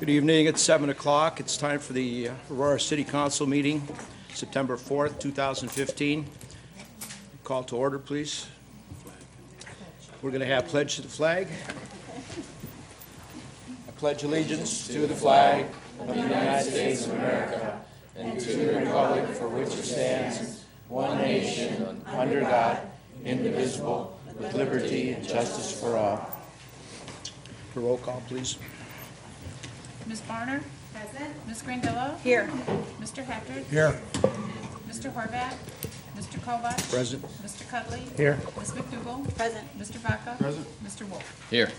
Good evening. It's 7 o'clock. It's time for the Aurora City Council meeting, September 4th, 2015. Call to order, please. We're going to have pledge to the flag. I pledge allegiance to the flag of the United States of America and to the republic for which it stands, one nation, under God, indivisible, with liberty and justice for all. For roll call, please. Ms. Barner? Present. Ms. Grandillo? Here. Mr. Hector? Here. Mr. Horvath? Mr. Kovach? Present. Mr. Cudley? Here. Ms. McDougall? Present. Mr. Vaca? Present. Mr. Wolf? Here.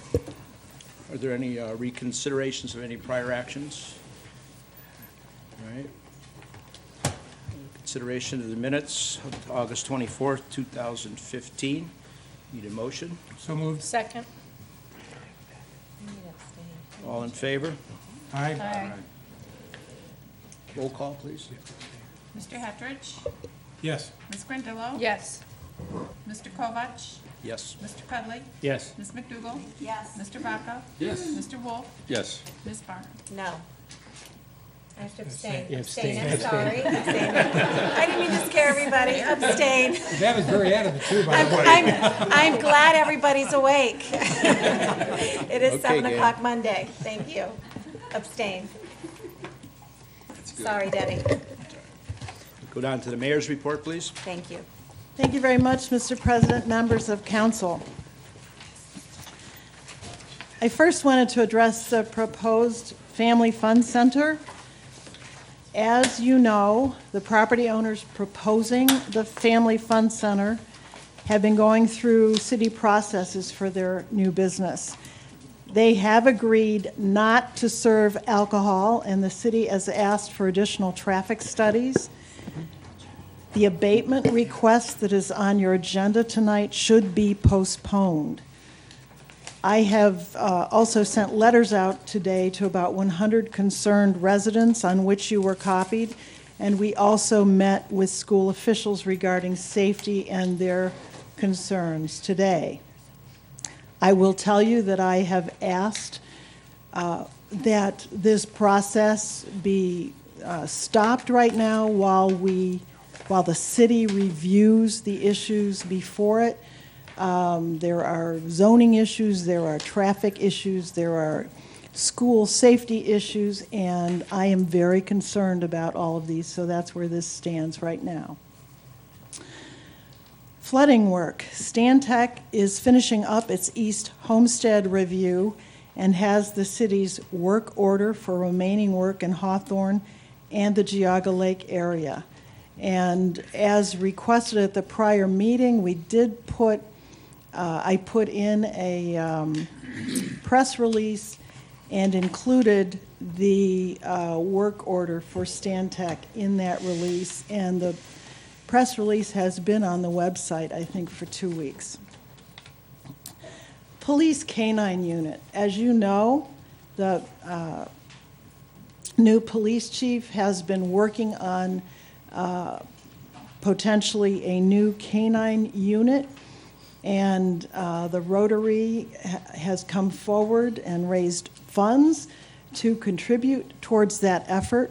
Are there any reconsiderations of any prior actions? All right. Consideration of the minutes of August 24th, 2015. Need a motion? So moved. Second. All in favor? Aye. Roll call, please. Mr. Hettridge? Yes. Ms. Grandillo? Yes. Mr. Kovach? Yes. Mr. Cudley? Yes. Ms. McDougall? Yes. Mr. Vaca? Yes. Mr. Wolf? Yes. Ms. Barner? No. I have to abstain. Yeah, abstain. I'm sorry. Abstain. I didn't mean to scare everybody. Abstain. That was very adamant too, by the way. I'm glad everybody's awake. It is Okay, 7 Gail. o'clock Monday. Thank you. Abstain. Sorry, Debbie. Go down to the mayor's report, please. Thank you. Thank you very much, Mr. President, members of council. I first wanted to address the proposed Family Fun Center. As you know, the property owners proposing the Family Fun Center have been going through city processes for their new business. They have agreed not to serve alcohol, and the city has asked for additional traffic studies. The abatement request that is on your agenda tonight should be postponed. I have also sent letters out today to about 100 concerned residents on which you were copied, and we also met with school officials regarding safety and their concerns today. I will tell you that I have asked that this process be stopped right now while the city reviews the issues before it. There are zoning issues, there are traffic issues, there are school safety issues, and I am very concerned about all of these, so that's where this stands right now. Flooding work. Stantec is finishing up its East Homestead review and has the city's work order for remaining work in Hawthorne and the Geauga Lake area. And as requested at the prior meeting, we did I put in a press release and included the work order for Stantec in that release, and the press release has been on the website, I think, for 2 weeks. Police Canine Unit. As you know, the new police chief has been working on potentially a new canine unit, and the Rotary has come forward and raised funds to contribute towards that effort.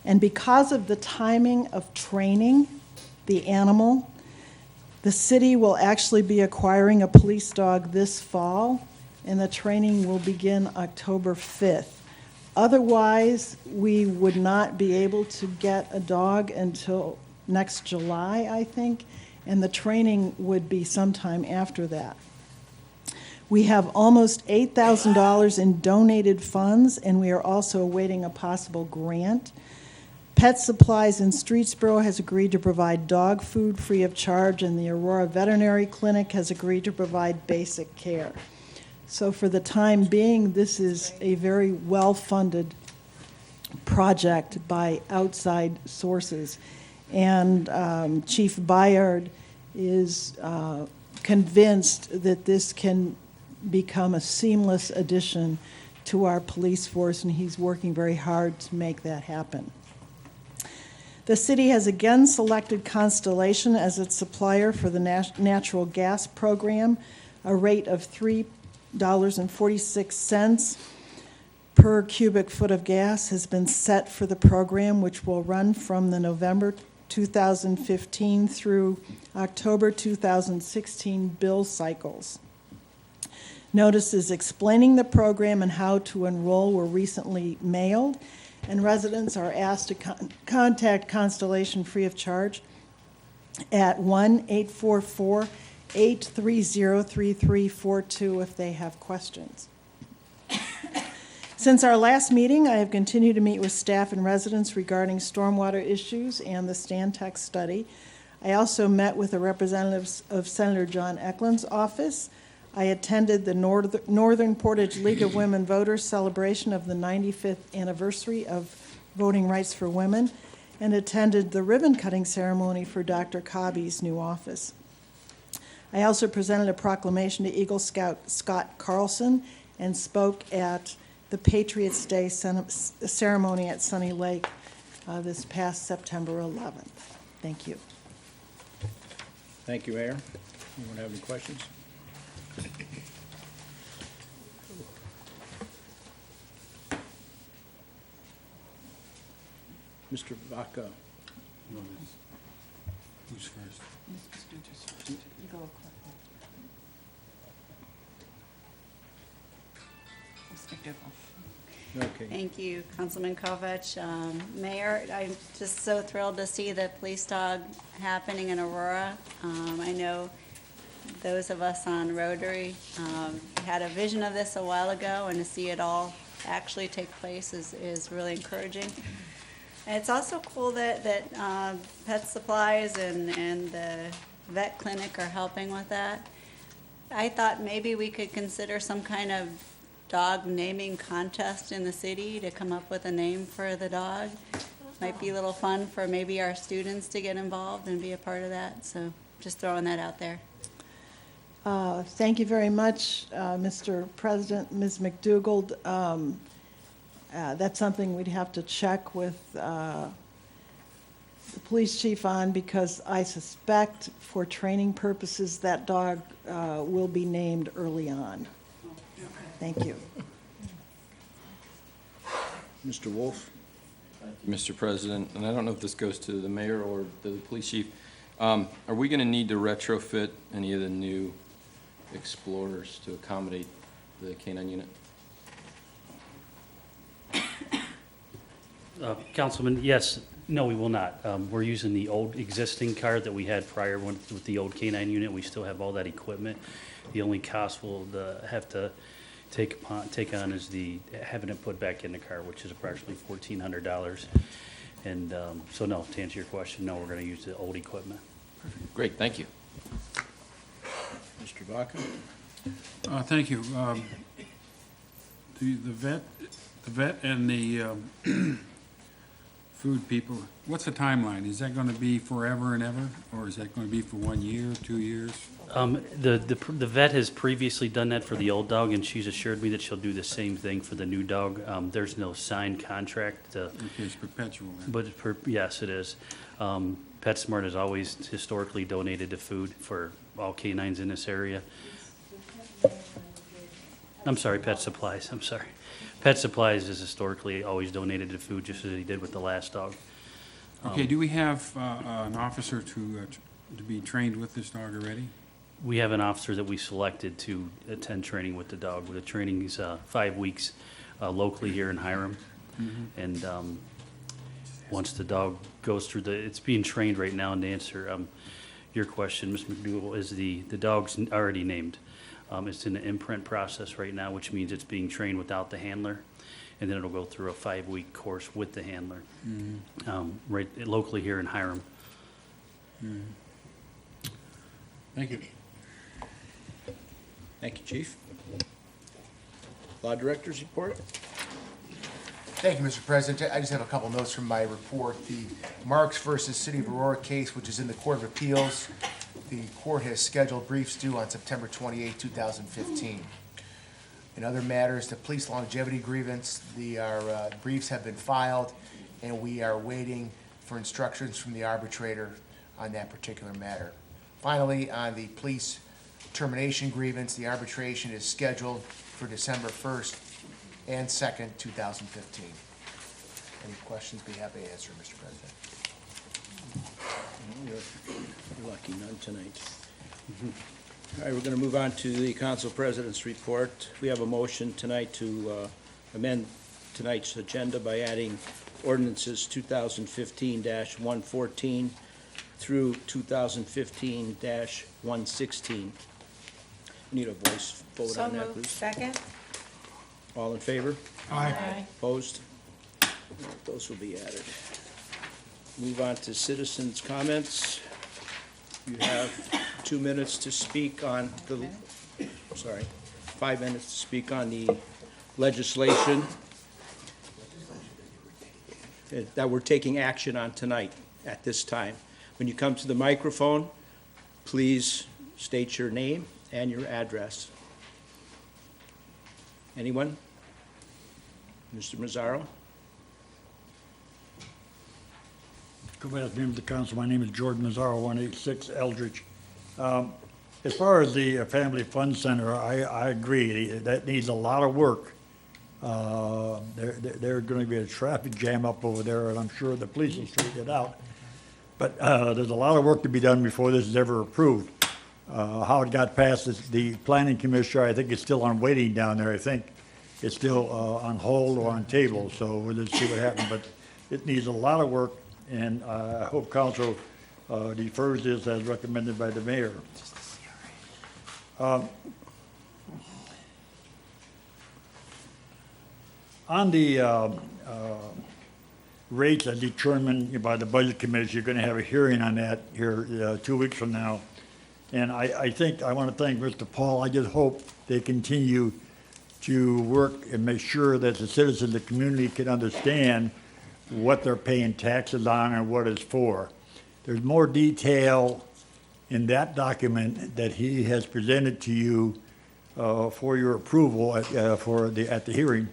And because of the timing of training the animal, the city will actually be acquiring a police dog this fall, and the training will begin October 5th. Otherwise, we would not be able to get a dog until next July, I think, and the training would be sometime after that. We have almost $8,000 in donated funds, and we are also awaiting a possible grant. Pet Supplies in Streetsboro has agreed to provide dog food free of charge, and the Aurora Veterinary Clinic has agreed to provide basic care. So for the time being, this is a very well-funded project by outside sources. And Chief Byard is convinced that this can become a seamless addition to our police force, and he's working very hard to make that happen. The city has again selected Constellation as its supplier for the natural gas program, a rate of $3.46 per cubic foot of gas has been set for the program, which will run from the November 2015 through October 2016 bill cycles. Notices explaining the program and how to enroll were recently mailed, and residents are asked to contact Constellation free of charge at 1-844-830-3342 if they have questions. Since our last meeting, I have continued to meet with staff and residents regarding stormwater issues and the Stantec study. I also met with the representatives of Senator John Eklund's office. I attended the Northern Portage League of Women Voters celebration of the 95th anniversary of voting rights for women, and attended the ribbon-cutting ceremony for Dr. Cobby's new office. I also presented a proclamation to Eagle Scout Scott Carlson and spoke at the Patriots' Day ceremony at Sunny Lake this past September 11th. Thank you. Thank you, Mayor. Anyone have any questions? Mr. Vaca. Who's first? Okay. Thank you, Councilman Kovach. Mayor, I'm just so thrilled to see the police dog happening in Aurora. I know those of us on Rotary had a vision of this a while ago, and to see it all actually take place is really encouraging. And it's also cool that Pet Supplies and the vet clinic are helping with that. I thought maybe we could consider some kind of dog naming contest in the city to come up with a name for the dog. Might be a little fun for maybe our students to get involved and be a part of that. So just throwing that out there. Thank you very much, Mr. President, Ms. McDougald. That's something we'd have to check with the police chief on, because I suspect for training purposes that dog will be named early on. Thank you. Mr. Wolf. Mr. President, and I don't know if this goes to the mayor or the police chief. Are we going to need to retrofit any of the new Explorers to accommodate the K-9 unit? Councilman, yes. No, we will not. We're using the old existing car that we had prior with the old K-9 unit. We still have all that equipment. The only cost we'll have to take on is having it put back in the car, which is approximately $1,400. And so no, to answer your question, no, we're going to use the old equipment. Great, thank you. Mr. Vaca. Thank you. The vet and the food people, what's the timeline? Is that going to be forever and ever, or is that going to be for 1 year, 2 years? The vet has previously done that for the old dog, and she's assured me that she'll do the same thing for the new dog. There's no signed contract. Okay, it's perpetual then. But yes, it is. PetSmart has always historically donated to food for all canines in this area. I'm sorry, Pet Supplies, I'm sorry. Pet Supplies has historically always donated to food, just as he did with the last dog. Okay, do we have an officer to be trained with this dog already? We have an officer that we selected to attend training with the dog. The training is 5 weeks locally here in Hiram. Mm-hmm. And once the dog goes through it's being trained right now. And to answer your question, Ms. McDougall, is the dog's already named. It's in the imprint process right now, which means it's being trained without the handler. And then it'll go through a 5-week course with the handler, right locally here in Hiram. Mm-hmm. Thank you. Thank you, Chief. Law Director's report. Thank you, Mr. President. I just have a couple notes from my report. The Marks versus City of Aurora case, which is in the Court of Appeals, the court has scheduled briefs due on September 28, 2015. In other matters, the police longevity grievance, our briefs have been filed, and we are waiting for instructions from the arbitrator on that particular matter. Finally, on the police termination grievance, the arbitration is scheduled for December 1st, and 2nd, 2015. Any questions, be happy to answer, Mr. President. You're lucky, none tonight. All right, we're going to move on to the council president's report. We have a motion tonight to amend tonight's agenda by adding ordinances 2015-114 through 2015-116. Need a voice vote on that, please. Second. All in favor? Aye. Opposed? Those will be added. Move on to citizens' comments. You have 2 minutes to speak on the, 5 minutes to speak on the legislation that we're taking action on tonight at this time. When you come to the microphone, please state your name and your address. Anyone? Mr. Mazzaro? Good afternoon, Mr. Council. My name is Jordan Mazzaro, 186 Eldridge. As far as the Family Fun Center, I agree. That needs a lot of work. There's going to be a traffic jam up over there, and I'm sure the police will straighten it out. But there's a lot of work to be done before this is ever approved. How it got past the planning commissioner, I think it's still on waiting down there. I think it's still on hold or on table, so we'll just see what happens. But it needs a lot of work, and I hope council defers this as recommended by the mayor. On the rates that determined by the budget committee, you're going to have a hearing on that here 2 weeks from now. And I think I want to thank Mr. Paul. I just hope they continue to work and make sure that the citizens of the community can understand what they're paying taxes on and what it's for. There's more detail in that document that he has presented to you for your approval at the hearing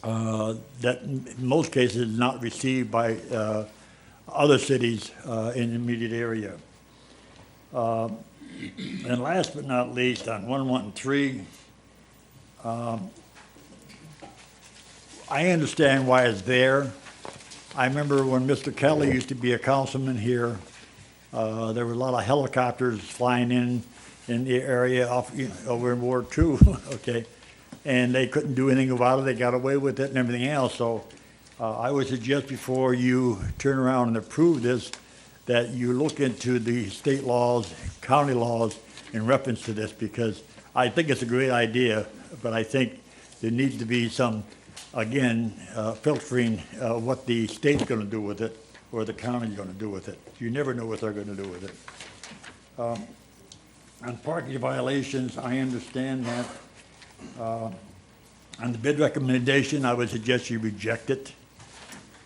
that in most cases is not received by other cities in the immediate area. And last but not least, on 113, I understand why it's there. I remember when Mr. Kelly used to be a councilman here, there were a lot of helicopters flying in the area over in Ward 2, okay? And they couldn't do anything about it. They got away with it and everything else. So I would suggest before you turn around and approve this, that you look into the state laws, county laws in reference to this, because I think it's a great idea, but I think there needs to be some, again, filtering what the state's going to do with it or the county's going to do with it. You never know what they're going to do with it. On parking violations, I understand that. On the bid recommendation, I would suggest you reject it.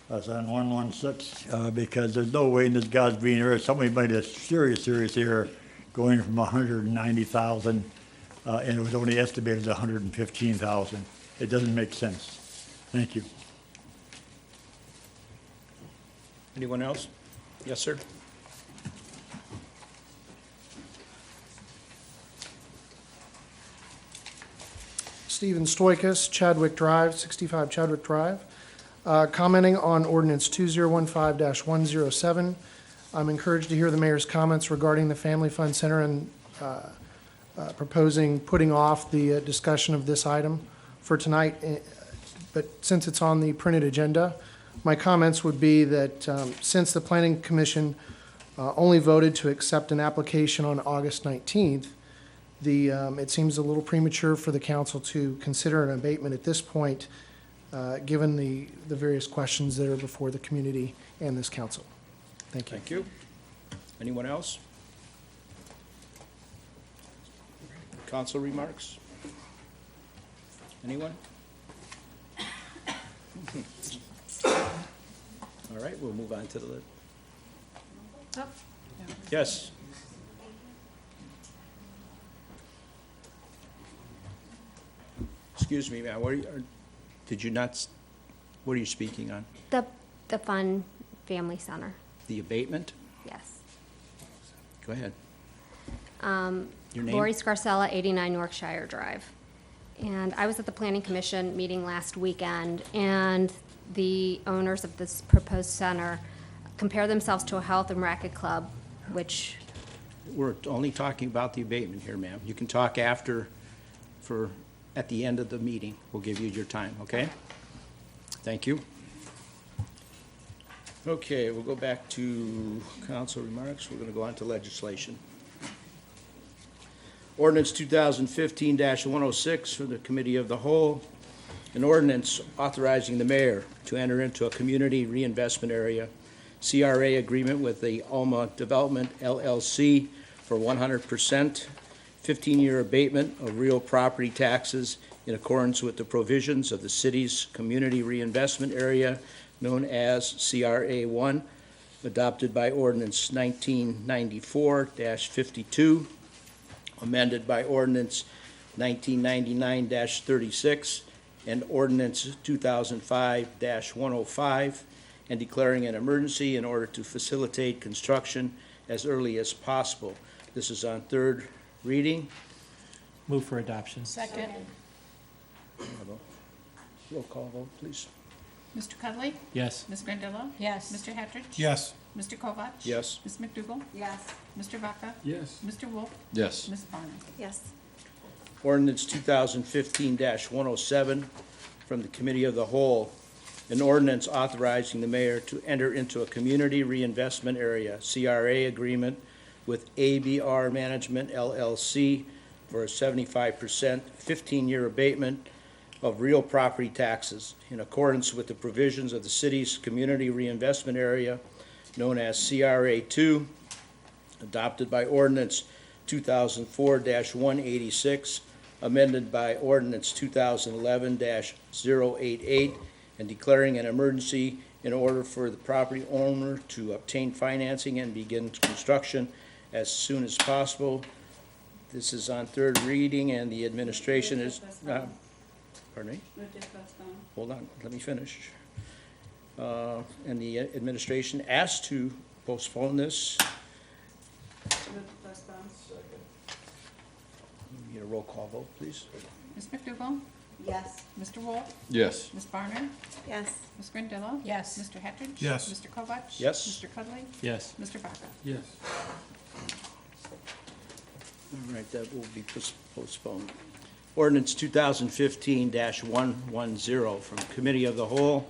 That's on 116, because there's no way in this God's green earth somebody made a serious error going from 190,000 and it was only estimated at 115,000. It doesn't make sense. Thank you. Anyone else? Yes, sir. Stephen Stoikas, Chadwick Drive, 65 Chadwick Drive. Commenting on ordinance 2015-107. I'm encouraged to hear the mayor's comments regarding the Family Fun Center and proposing putting off the discussion of this item for tonight. But since it's on the printed agenda, my comments would be that since the Planning Commission only voted to accept an application on August 19th, it seems a little premature for the council to consider an abatement at this point, given the various questions that are before the community and this council. Thank you. Thank you. Anyone else? Council remarks? Anyone? All right, we'll move on to the list. Yes. Excuse me, ma'am, did you not, what are you speaking on? The Fun Family Center, The abatement? yes. Go ahead. Your name? Lori Scarcella, 89 Yorkshire Drive. And I was at the Planning Commission meeting last weekend, and the owners of this proposed center compare themselves to a health and racket club, which, We're only talking about the abatement here, ma'am. You can talk after, at the end of the meeting. We'll give you your time, okay? Thank you. Okay, we'll go back to council remarks. We're going to go on to legislation. Ordinance 2015-106 from the Committee of the Whole. An ordinance authorizing the mayor to enter into a community reinvestment area CRA agreement with the Alma Development LLC for 100% 15-year abatement of real property taxes in accordance with the provisions of the city's community reinvestment area known as CRA 1, adopted by ordinance 1994-52, amended by ordinance 1999-36, and ordinance 2005-105, and declaring an emergency in order to facilitate construction as early as possible. This is on third reading. Move for adoption. Second. Roll call vote, please. Mr. Cudley? Yes. Ms. Grandillo? Yes. Mr. Hattridge? Yes. Mr. Kovak? Yes. Ms. McDougal? Yes. Mr. Vaca? Yes. Mr. Wolf? Yes. Ms. Barner? Yes. Ordinance 2015-107 from the Committee of the Whole. An ordinance authorizing the mayor to enter into a community reinvestment area, CRA agreement with ABR Management LLC for a 75% 15-year abatement of real property taxes in accordance with the provisions of the city's community reinvestment area known as CRA 2, adopted by ordinance 2004-186, amended by ordinance 2011-088, and declaring an emergency in order for the property owner to obtain financing and begin construction as soon as possible. This is on third reading, and the administration is, pardon me? Hold on, let me finish. And the administration asked to postpone this. Get a roll call vote, please. Ms. McDougal? Yes. Mr. Wolf? Yes. Ms. Barner? Yes. Ms. Grandillo? Yes. Mr. Hattridge? Yes. Mr. Kovak? Yes. Mr. Cudley? Yes. Mr. Vaca? Yes. All right, that will be postponed. Ordinance 2015-110 from Committee of the Whole.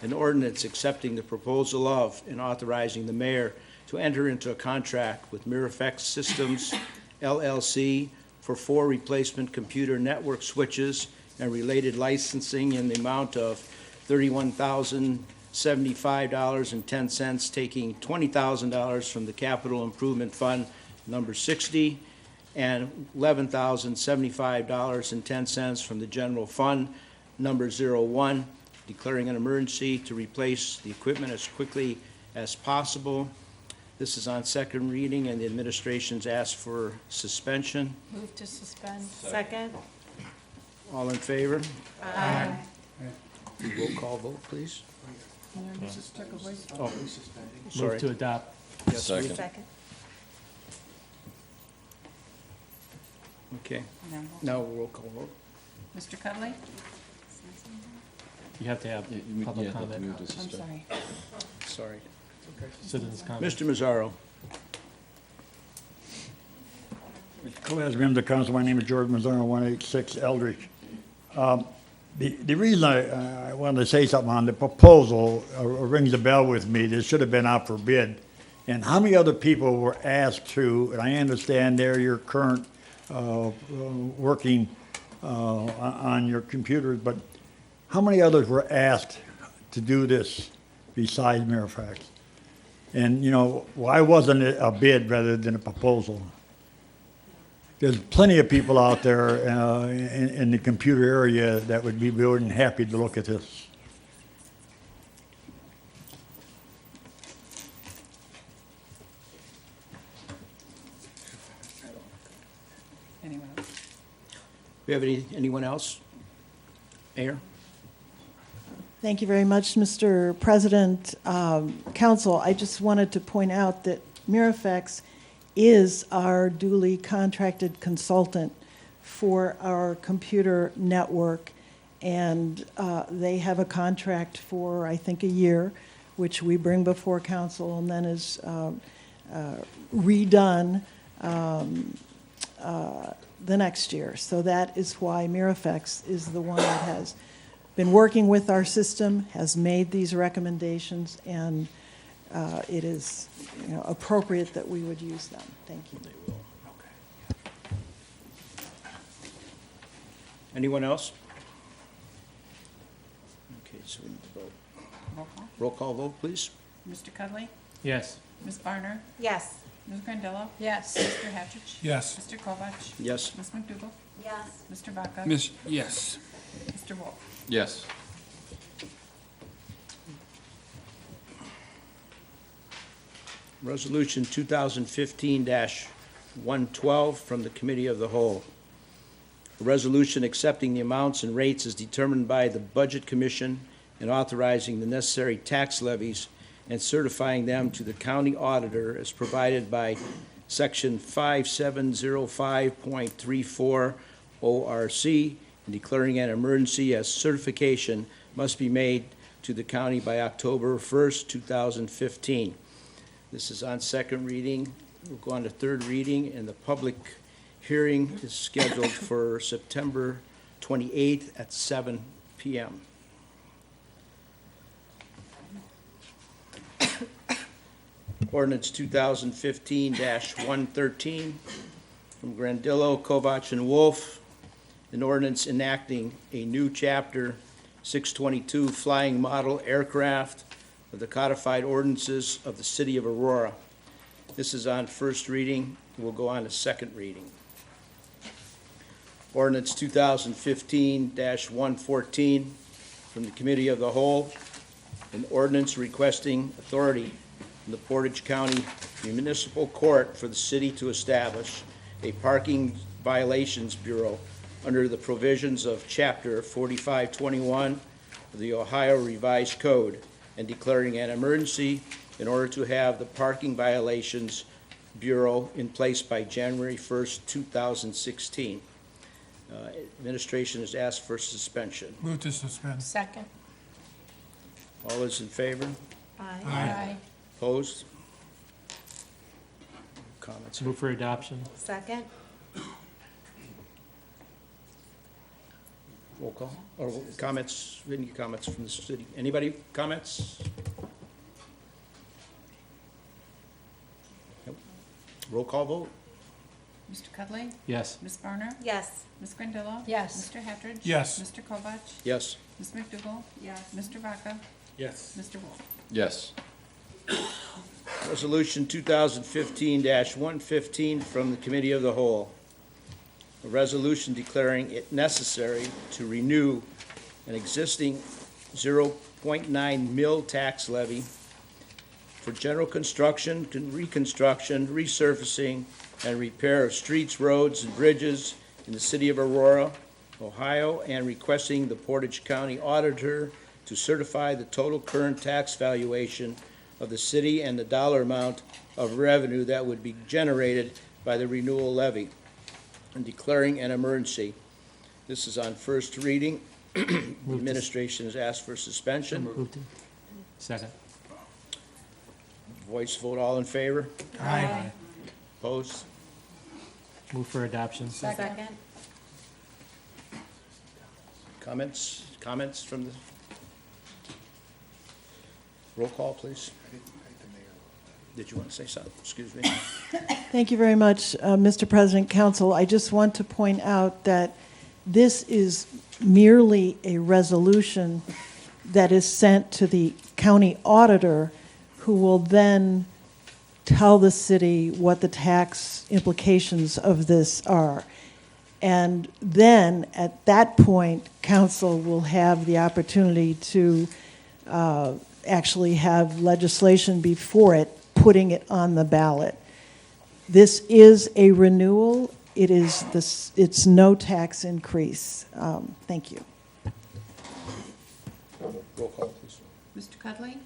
An ordinance accepting the proposal of and authorizing the mayor to enter into a contract with Mirafex Systems LLC for 4 replacement computer network switches and related licensing in the amount of $31,075.10, taking $20,000 from the Capital Improvement Fund number 60 and $11,075.10 from the General Fund number 01, declaring an emergency to replace the equipment as quickly as possible. This is on second reading, and the administration's asked for suspension. Move to suspend. Second. All in favor? Aye. Roll call vote, please. Oh, Move sorry. to adopt. Yes, Second. Second. Okay, now roll call vote. Mr. Cudley? You have to have public comment, I'm sorry. Sorry. citizens comment. Mr. Mazzaro. Co-as members of council, my name is George Mazzaro, 186 Eldridge. The reason I wanted to say something on the proposal rings a bell with me. This should have been out for bid. And how many other people were asked to, and I understand they're your current working on your computers, but how many others were asked to do this besides Mirafex? And, you know, why wasn't it a bid rather than a proposal? There's plenty of people out there in the computer area that would be more than happy to look at this. Anyone else? We have anyone else? Mayor? Thank you very much, Mr. President. Council, I just wanted to point out that Mirafex is our duly contracted consultant for our computer network. And they have a contract for, I think, a year, which we bring before council and then is redone the next year. So that is why Mirafex is the one that has been working with our system, has made these recommendations, and it is, appropriate that we would use them. Thank you. Anyone else? Okay, so we need to vote. Roll call. Roll call vote, please. Mr. Cudley? Yes. Ms. Barner? Yes. Ms. Grandillo? Yes. Mr. Hattridge? Yes. Mr. Kovach? Yes. Ms. McDougal? Yes. Mr. Vaca? Yes. Mr. Wolf? Yes. Resolution 2015-112 from the Committee of the Whole. A resolution accepting the amounts and rates as determined by the Budget Commission and authorizing the necessary tax levies and certifying them to the county auditor as provided by Section 5705.34 ORC, and declaring an emergency as certification must be made to the county by October 1st, 2015. This is on second reading. We'll go on to third reading, and the public hearing is scheduled for September 28th at 7 p.m. Ordinance 2015-113 from Grandillo, Kovach, and Wolf. An ordinance enacting a new chapter 622 flying model aircraft of the codified ordinances of the city of Aurora. This is on first reading. We'll go on to second reading. Ordinance 2015-114 from the Committee of the Whole. An ordinance requesting authority from the Portage County Municipal Court for the city to establish a parking violations bureau under the provisions of Chapter 4521 of the Ohio Revised Code, and declaring an emergency in order to have the Parking Violations Bureau in place by January 1st, 2016. Administration has asked for suspension. Move to suspend. Second. All those in favor? Aye. Opposed? Comments? Move for adoption. Second? Roll call, or comments, any comments from the city? Anybody, comments? Nope. Roll call vote? Mr. Cudley? Yes. Ms. Barner? Yes. Ms. Grandillo? Yes. Mr. Hattridge? Yes. Mr. Kovach? Yes. Ms. McDougal? Yes. Mr. Vaca? Yes. Mr. Wolf? Yes. Resolution 2015-115 from the Committee of the Whole. A resolution declaring it necessary to renew an existing 0.9 mil tax levy for general construction, reconstruction, resurfacing, and repair of streets, roads, and bridges in the city of Aurora, Ohio, and requesting the Portage County Auditor to certify the total current tax valuation of the city and the dollar amount of revenue that would be generated by the renewal levy, and declaring an emergency. This is on first reading. The administration has asked for suspension. Move to. Second. Voice vote, all in favor? Aye. Opposed? Move for adoption. Second? Comments? Comments from the? Roll call, please. Did you want to say something? Excuse me. Thank you very much, Mr. President, Council. I just want to point out that this is merely a resolution that is sent to the county auditor, who will then tell the city what the tax implications of this are. And then, at that point, council will have the opportunity to actually have legislation before it, putting it on the ballot. This is a renewal. It is this. It's no tax increase. Thank you. Roll call, please. Mr. Cudley?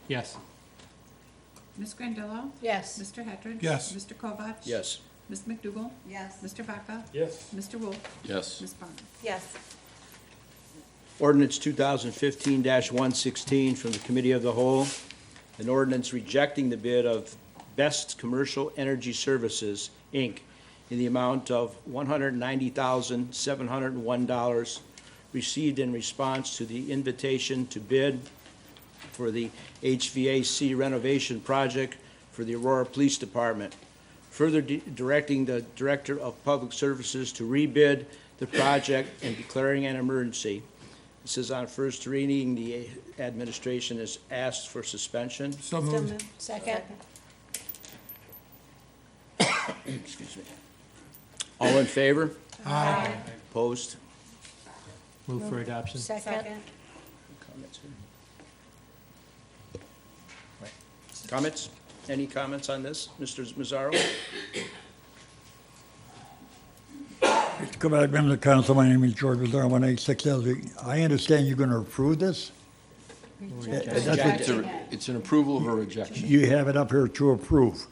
Yes. Ms. Grandillo? Yes. Mr. Hattridge? Yes. Mr. Kovach? Yes. Ms. McDougal? Yes. Mr. Vaca? Yes. Mr. Wolf? Yes. Ms. Barner? Yes. Ordinance 2015-116 from the Committee of the Whole, an ordinance rejecting the bid of Best Commercial Energy Services, Inc., in the amount of $190,701 received in response to the invitation to bid for the HVAC renovation project for the Aurora Police Department. Further directing the Director of Public Services to rebid the project and declaring an emergency. This is on first reading. The administration has asked for suspension. So moved. Second. Excuse me. All in favor? Aye. Opposed? Move for adoption. Second. Comments here? Comments? Any comments on this, Mr. Mazzaro? Come back, members of council, my name is George Mazzaro, 186 Elsie. I understand you're going to approve this? That's what- It's an approval of a rejection, You have it up here to approve.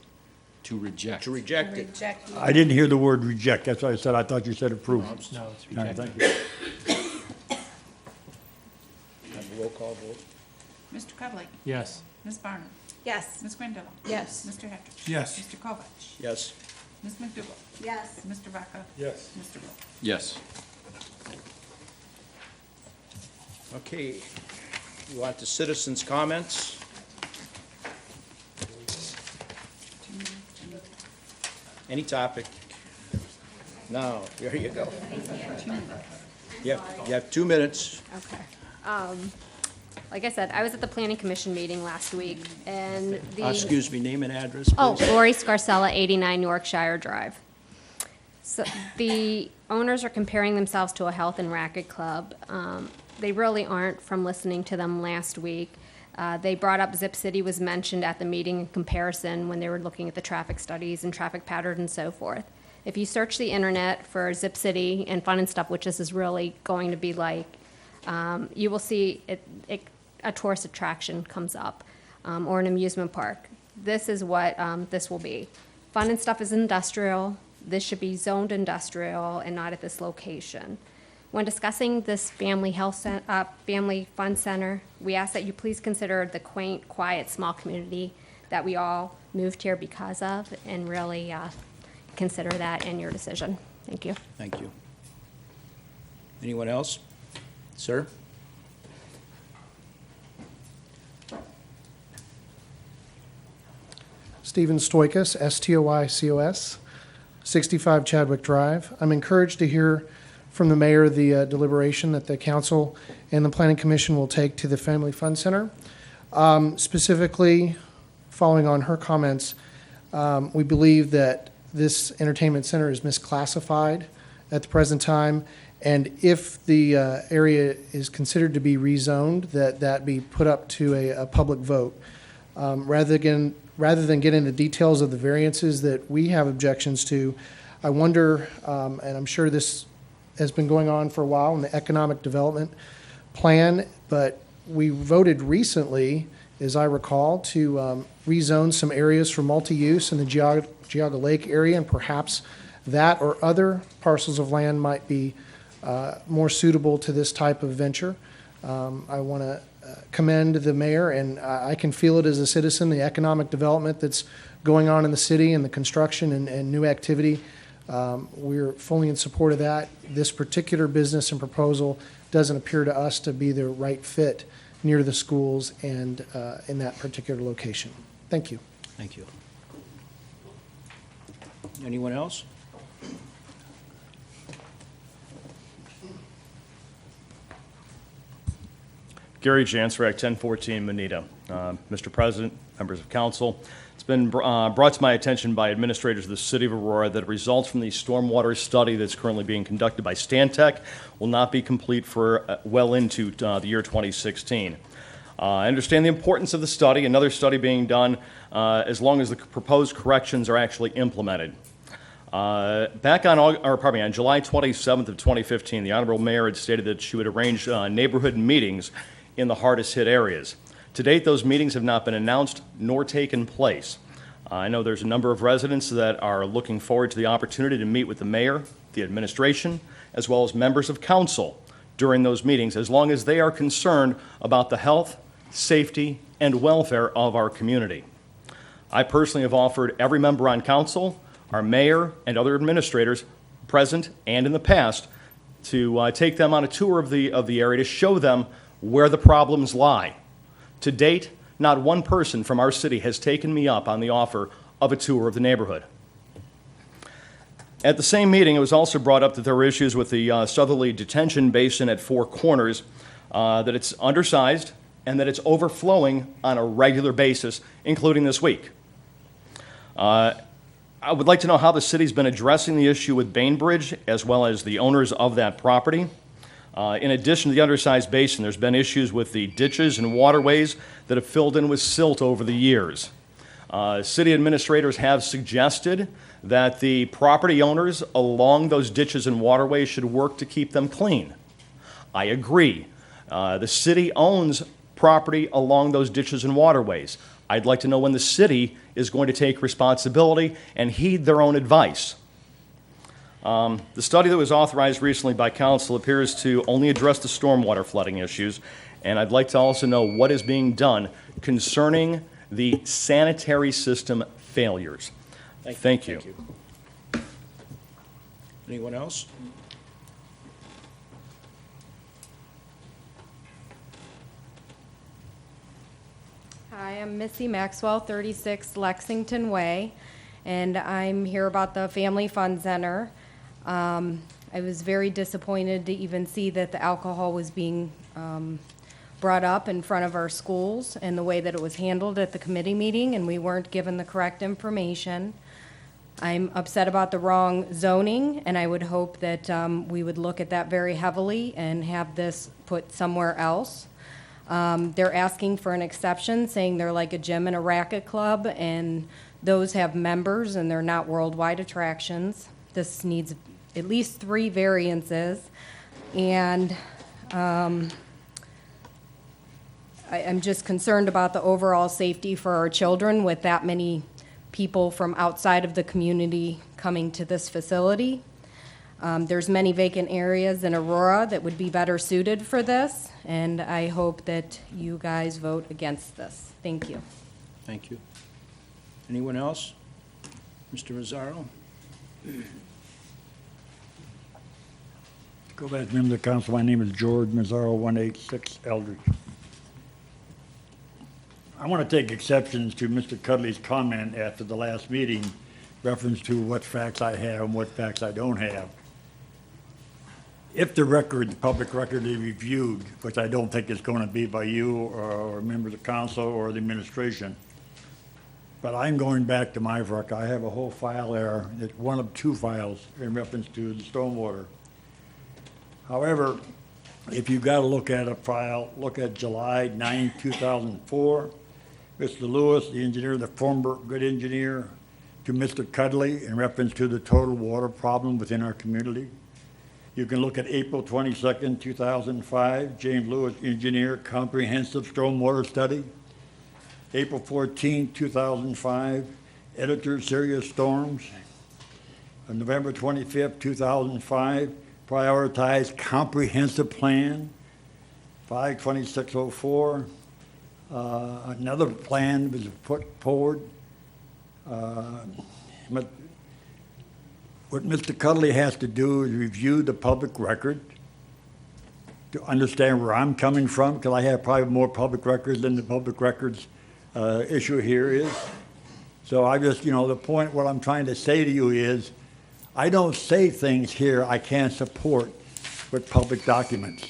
to reject. To reject it. I didn't hear the word reject, that's why I said, I thought you said approve. No, it's All right, rejected. thank you. Have a roll call vote. Mr. Cudley? Yes. Ms. Barner? Yes. Ms. Grandilla? Yes. Mr. Hafford? Yes. Mr. Kovich? Yes. Ms. McDougal? Yes. Mr. Vaca? Yes. Mr. Wolf? Yes. Okay. You want the citizens' comments? Any topic? No, there you go. You have 2 minutes. Okay. Like I said, I was at the Planning Commission meeting last week, and the... Excuse me, name and address, please. Oh, Lori Scarcella, 89 Yorkshire Drive. So the owners are comparing themselves to a health and racket club. They really aren't, from listening to them last week. They brought up Zip City was mentioned at the meeting in comparison when they were looking at the traffic studies and traffic patterns and so forth. If you search the internet for Zip City and Fun and Stuff, which this is really going to be like, you will see a tourist attraction comes up, or an amusement park. This is what this will be. Fun and Stuff is industrial. This should be zoned industrial and not at this location. When discussing this family fun center, we ask that you please consider the quaint, quiet, small community that we all moved here because of, and really consider that in your decision. Thank you. Thank you. Anyone else? Sir? Stephen Stoikos, Stoicos, 65 Chadwick Drive. I'm encouraged to hear from the mayor the deliberation that the council and the planning commission will take to the Family Fun Center. Specifically, following on her comments, we believe that this entertainment center is misclassified at the present time, and if the area is considered to be rezoned, that be put up to a public vote. Rather than get into details of the variances that we have objections to, I wonder, and I'm sure this has been going on for a while in the economic development plan, but we voted recently, as I recall, to rezone some areas for multi-use in the Geauga Lake area, and perhaps that or other parcels of land might be more suitable to this type of venture. I want to commend the mayor, and I can feel it as a citizen, the economic development that's going on in the city and the construction and new activity. We're fully in support of that. This particular business and proposal doesn't appear to us to be the right fit near the schools and in that particular location. Thank you. Thank you. Anyone else? Gary Jansrek, 1014 Moneta. Mr. President, members of council, it's been brought to my attention by administrators of the City of Aurora that results from the stormwater study that's currently being conducted by Stantec will not be complete for well into the year 2016. I understand the importance of the study, another study being done as long as the proposed corrections are actually implemented. On July 27th of 2015, the Honorable Mayor had stated that she would arrange neighborhood meetings in the hardest hit areas. To date, those meetings have not been announced nor taken place. I know there's a number of residents that are looking forward to the opportunity to meet with the mayor, the administration, as well as members of council during those meetings, as long as they are concerned about the health, safety, and welfare of our community. I personally have offered every member on council, our mayor, and other administrators present and in the past to take them on a tour of the area to show them where the problems lie. To date, not one person from our city has taken me up on the offer of a tour of the neighborhood. At the same meeting, it was also brought up that there were issues with the southerly detention basin at Four Corners, that it's undersized and that it's overflowing on a regular basis, including this week. I would like to know how the city's been addressing the issue with Bainbridge, as well as the owners of that property. In addition to the undersized basin, there's been issues with the ditches and waterways that have filled in with silt over the years. City administrators have suggested that the property owners along those ditches and waterways should work to keep them clean. I agree. The city owns property along those ditches and waterways. I'd like to know when the city is going to take responsibility and heed their own advice. The study that was authorized recently by council appears to only address the stormwater flooding issues, and I'd like to also know what is being done concerning the sanitary system failures. Thank you. Anyone else? Hi, I'm Missy Maxwell, 36 Lexington Way, and I'm here about the Family Fun Center. I was very disappointed to even see that the alcohol was being brought up in front of our schools and the way that it was handled at the committee meeting, and we weren't given the correct information. I'm upset about the wrong zoning, and I would hope that we would look at that very heavily and have this put somewhere else. They're asking for an exception, saying they're like a gym and a racket club, and those have members, and they're not worldwide attractions. This needs at least 3 variances, and I'm just concerned about the overall safety for our children with that many people from outside of the community coming to this facility. There's many vacant areas in Aurora that would be better suited for this, and I hope that you guys vote against this. Thank you. Thank you. Anyone else? Mr. Mazzaro? Go back, members of council. My name is George Mazzaro, 186 Eldridge. I want to take exceptions to Mr. Cudley's comment after the last meeting, reference to what facts I have and what facts I don't have. If the record, the public record is reviewed, which I don't think it's going to be by you or members of council or the administration, but I'm going back to my record. I have a whole file there. It's one of 2 files in reference to the stormwater. However, if you've got to look at a file, look at July 9, 2004. Mr. Lewis, the engineer, the former good engineer, to Mr. Cudley in reference to the total water problem within our community. You can look at April 22nd, 2005, James Lewis, engineer, comprehensive stormwater study. April 14, 2005, editor, serious storms. On November 25th, 2005, prioritized comprehensive plan. 5/26/04. Another plan was put forward. But what Mr. Cudley has to do is review the public record to understand where I'm coming from, because I have probably more public records than the public records issue here is. So I just, the point, what I'm trying to say to you is, I don't say things here I can't support with public documents.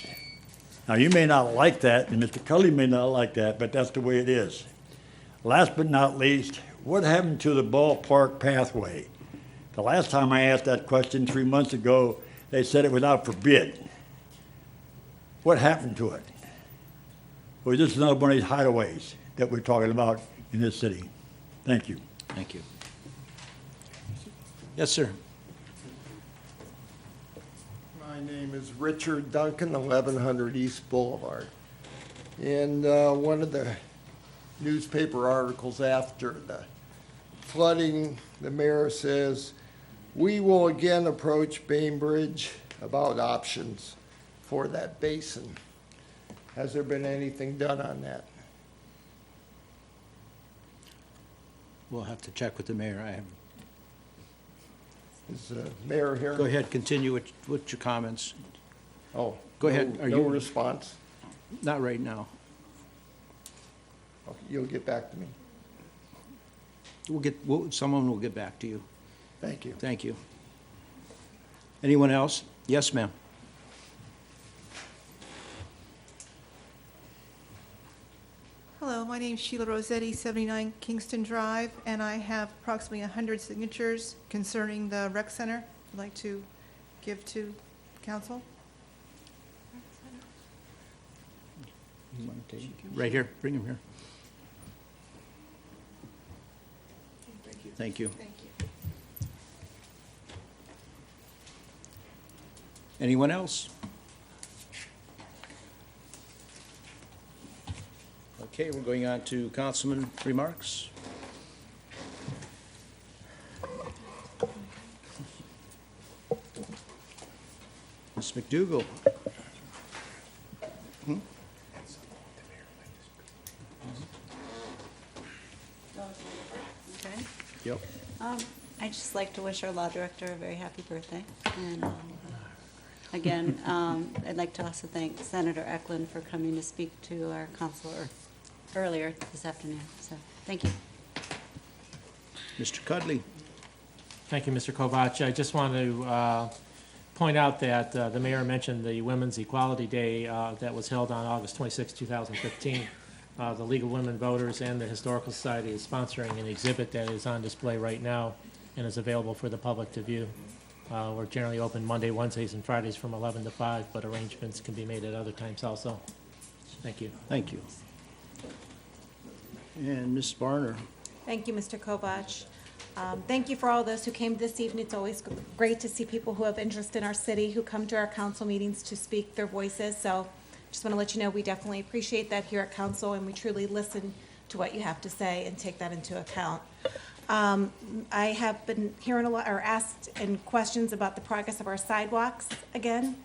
Now, you may not like that, and Mr. Cudley may not like that, but that's the way it is. Last but not least, what happened to the ballpark pathway? The last time I asked that question 3 months ago, they said it was out for bid. What happened to it? Or this is another one of these hideaways that we're talking about in this city? Thank you. Thank you. Yes, sir. My name is Richard Duncan, 1100 East Boulevard. And one of the newspaper articles after the flooding, the mayor says, we will again approach Bainbridge about options for that basin. Has there been anything done on that? We'll have to check with the mayor. I have, Is the mayor here? go ahead, continue with your comments. Oh. Go ahead. no- Are No you- response? Not right now. Okay, you'll get back to me. Someone will get back to you. Thank you. Thank you. Anyone else? Yes, ma'am. Hello, my name is Sheila Rossetti, 79 Kingston Drive, and I have approximately 100 signatures concerning the rec center I'd like to give to council. You want to take, right here, bring him here. Thank you. Thank you. Anyone else? Okay, we're going on to councilman remarks. Ms. McDougal. Okay. Yep. I'd just like to wish our law director a very happy birthday. And again, I'd like to also thank Senator Eklund for coming to speak to our councilor earlier this afternoon. So, thank you. Mr. Cudley. Thank you, Mr. Kovach. I just want to point out that the mayor mentioned the Women's Equality Day that was held on August 26, 2015. The League of Women Voters and the Historical Society is sponsoring an exhibit that is on display right now and is available for the public to view. We're generally open Monday, Wednesdays, and Fridays from 11 to 5, but arrangements can be made at other times also. Thank you. Thank you. And Ms. Barner. Thank you, Mr. Kovach. Thank you for all those who came this evening. It's always great to see people who have interest in our city, who come to our council meetings to speak their voices. So just want to let you know we definitely appreciate that here at council, and we truly listen to what you have to say and take that into account. I have been hearing a lot, or asked in questions about the progress of our sidewalks again.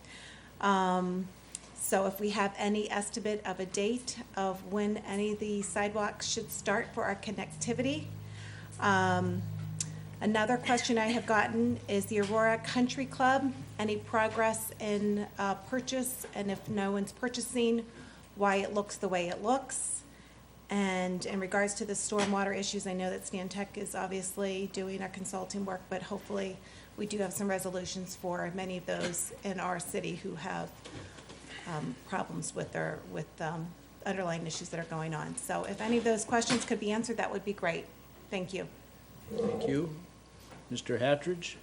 So if we have any estimate of a date of when any of the sidewalks should start for our connectivity. Another question I have gotten is the Aurora Country Club, any progress in purchase, and if no one's purchasing, why it looks the way it looks. And in regards to the stormwater issues, I know that Stan Tech is obviously doing our consulting work, but hopefully we do have some resolutions for many of those in our city who have problems with underlying issues that are going on. So if any of those questions could be answered, that would be great. Thank you. Thank you. Mr. Hatridge.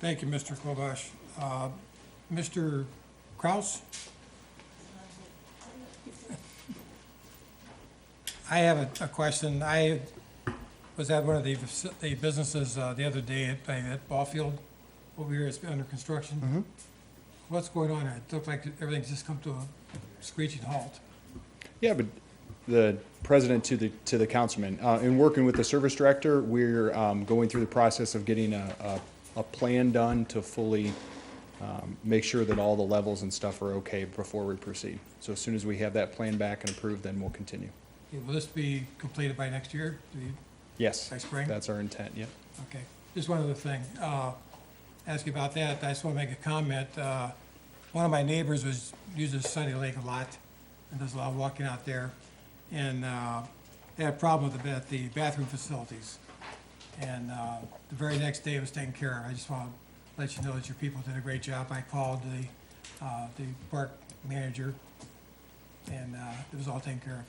Thank you, Mr. Kovash. Mr. Kraus? I have a question. I was at one of the businesses the other day at Ball Field over here. It's under construction. What's going on there? It looked like everything's just come to a screeching halt. Yeah, but the president to the councilman, in working with the service director, we're going through the process of getting a plan done to fully make sure that all the levels and stuff are okay before we proceed. So as soon as we have that plan back and approved, then we'll continue. Will this be completed by next year? Yes, By spring? that's our intent, yeah. Okay. Just one other thing. Ask you about that. I just want to make a comment. One of my neighbors uses Sunny Lake a lot and does a lot of walking out there. And they had a problem with the bathroom facilities. And the very next day it was taken care of. I just want to let you know that your people did a great job. I called the park manager, and it was all taken care of.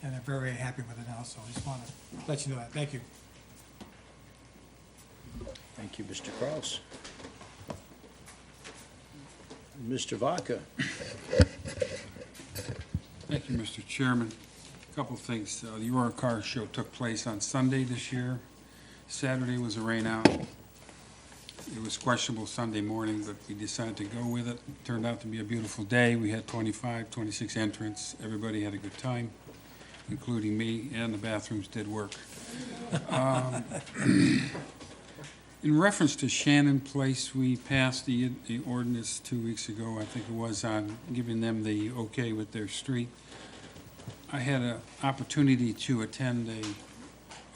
And they're very, very happy with it now, so I just want to let you know that. Thank you. Thank you, Mr. Kraus. Mr. Vaca. Thank you, Mr. Chairman. A couple of things. The Aurora Car Show took place on Sunday this year. Saturday was a rain out. It was questionable Sunday morning, but we decided to go with it. Turned out to be a beautiful day. We had 26 entrants. Everybody had a good time. including me, and the bathrooms did work. In reference to Shannon Place, we passed the ordinance 2 weeks ago, I think it was, on giving them the okay with their street. I had an opportunity to attend a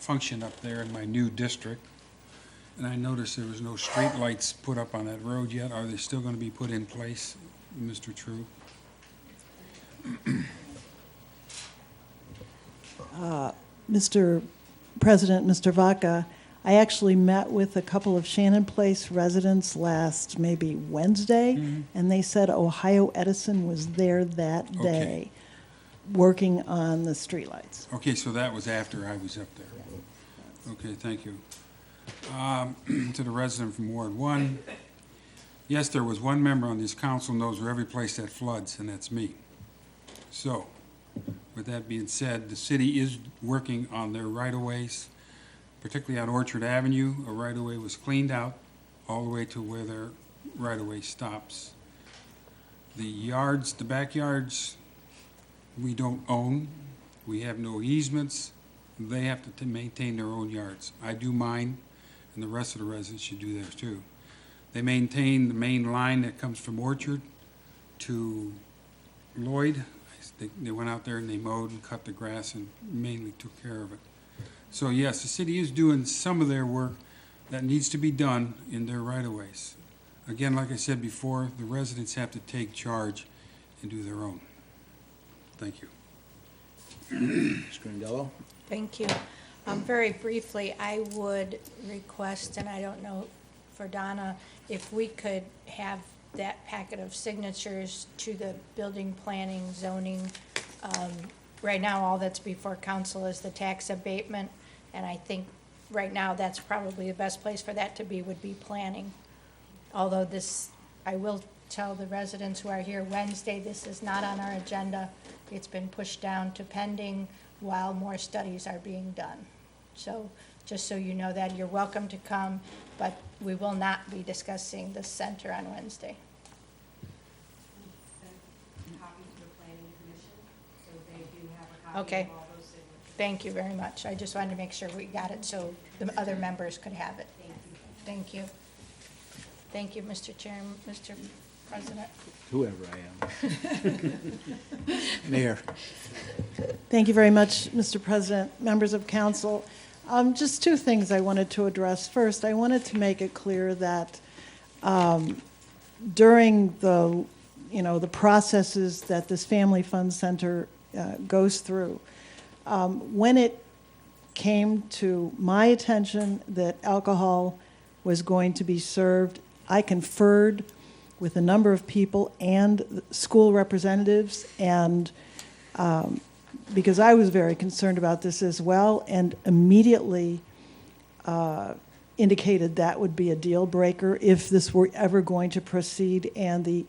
function up there in my new district, and I noticed there was no street lights put up on that road yet. Are they still going to be put in place, Mr. True? Mr. President, Mr. Vaca, I actually met with a couple of Shannon Place residents last maybe Wednesday, and they said Ohio Edison was there that day working on the streetlights. Okay, so that was after I was up there. Okay, thank you. To the resident from Ward 1, yes, there was one member on this council knows where every place that floods, and that's me. So, with that being said, the city is working on their right-of-ways, particularly on Orchard Avenue. A right-of-way was cleaned out all the way to where their right-of-way stops. The yards, the backyards, we don't own. We have no easements. They have to maintain their own yards. I do mine, and the rest of the residents should do theirs too. They maintain the main line that comes from Orchard to Lloyd. They went out there and they mowed and cut the grass and mainly took care of it. So yes, the city is doing some of their work that needs to be done in their right-of-ways. Again, like I said before, the residents have to take charge and do their own. Thank you. Ms. Grandello? Thank you. Very briefly, I would request, and I don't know for Donna, if we could have that packet of signatures to the building, planning, zoning. Right now, all that's before council is the tax abatement, and I think right now that's probably the best place for that to be, would be planning. Although this, I will tell the residents who are here Wednesday, this is not on our agenda. It's been pushed down to pending while more studies are being done. So just so you know that, you're welcome to come, but we will not be discussing the center on Wednesday. Okay. Thank you very much. I just wanted to make sure we got it so the other members could have it. Thank you. Thank you, Mr. Chairman, Mr. President. Whoever I am. Mayor. Thank you very much, Mr. President, members of council. Just two things I wanted to address. First, I wanted to make it clear that during the processes that this Family Fund Center goes through, when it came to my attention that alcohol was going to be served, I conferred with a number of people and school representatives, and because I was very concerned about this as well, and immediately indicated that would be a deal breaker if this were ever going to proceed, and the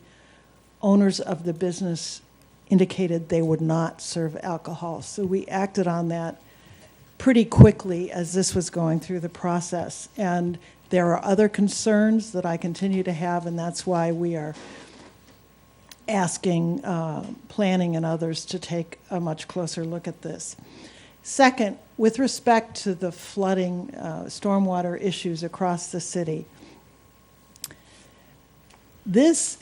owners of the business indicated they would not serve alcohol. So we acted on that pretty quickly as this was going through the process. And there are other concerns that I continue to have, and that's why we are asking planning and others to take a much closer look at this. Second, with respect to the flooding, stormwater issues across the city, this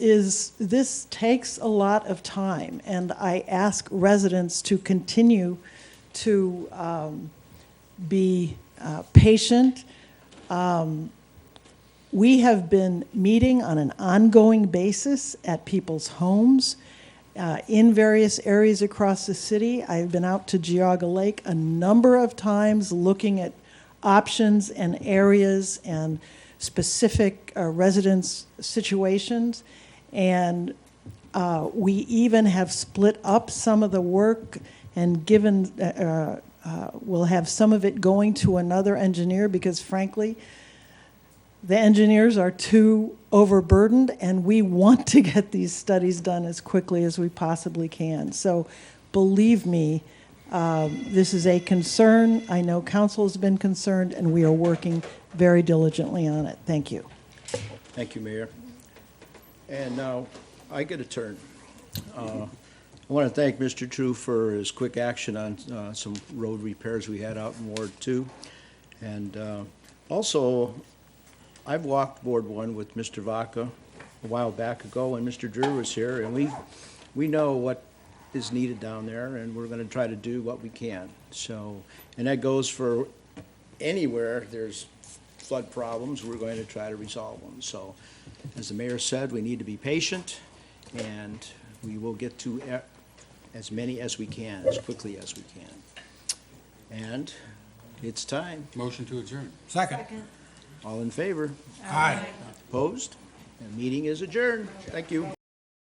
takes a lot of time, and I ask residents to continue to be patient. We have been meeting on an ongoing basis at people's homes in various areas across the city. I've been out to Geauga Lake a number of times looking at options and areas and specific residence situations. And we even have split up some of the work and given, we'll have some of it going to another engineer because frankly, the engineers are too overburdened, and we want to get these studies done as quickly as we possibly can. So believe me, this is a concern. I know council has been concerned, and we are working very diligently on it. Thank you. Thank you, Mayor. And now I get a turn. I want to thank Mr. True for his quick action on some road repairs we had out in Ward 2. And also, I've walked Ward 1 with Mr. Vaca a while back ago when Mr. Drew was here, and we know what is needed down there, and we're going to try to do what we can. So, and that goes for anywhere there's flood problems, we're going to try to resolve them. So, as the mayor said, we need to be patient, and we will get to as many as we can, as quickly as we can. And it's time. Motion to adjourn. Second. All in favor? Aye. Opposed? The meeting is adjourned. Thank you.